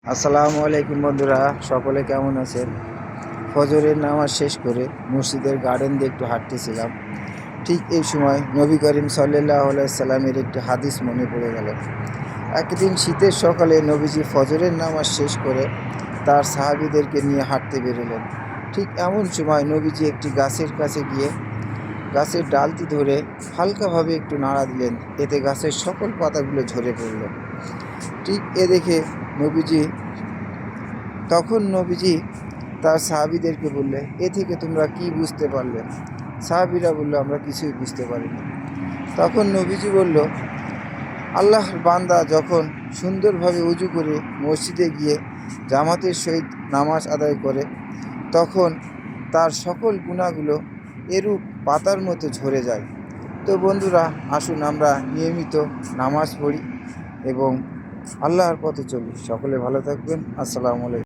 আসসালামু আলাইকুম বন্ধুরা, সকলে কেমন আছেন? ফজরের নামাজ শেষ করে মসজিদের গার্ডেন দিয়ে একটু হাঁটতেছিলাম। ঠিক এই সময় নবী করিম সাল্লাল্লাহু আলাইহি সাল্লামের একটি হাদিস মনে পড়ে গেল। একদিন শীতের সকালে নবীজি ফজরের নামাজ শেষ করে তার সাহাবীদেরকে নিয়ে হাঁটতে বেরোলেন। ঠিক এমন সময় নবীজি একটি গাছের কাছে গিয়ে গাছের ডালটি ধরে হালকাভাবে একটু নাড়া দিলেন, এতে গাছের সকল পাতাগুলো ঝরে পড়ল। ঠিক এ দেখে নবীজি তার সাহাবীদেরকে বললে, এ থেকে তোমরা কি বুঝতে পারলে? সাহাবীরা বলল, আমরা কিছুই বুঝতে পারিনি। তখন নবীজি বলল, আল্লাহর বান্দা যখন সুন্দরভাবে উজু করে মসজিদে গিয়ে জামাতের সহিত নামাজ আদায় করে, তখন তার সকল গুনাহগুলো এরূপ পাতার মতো ঝরে যায়। তো বন্ধুরা, আসুন আমরা নিয়মিত নামাজ পড়ি এবং আল্লাহর পথে চলি। সকলে ভালো থাকবেন। আসসালামু আলাইকুম।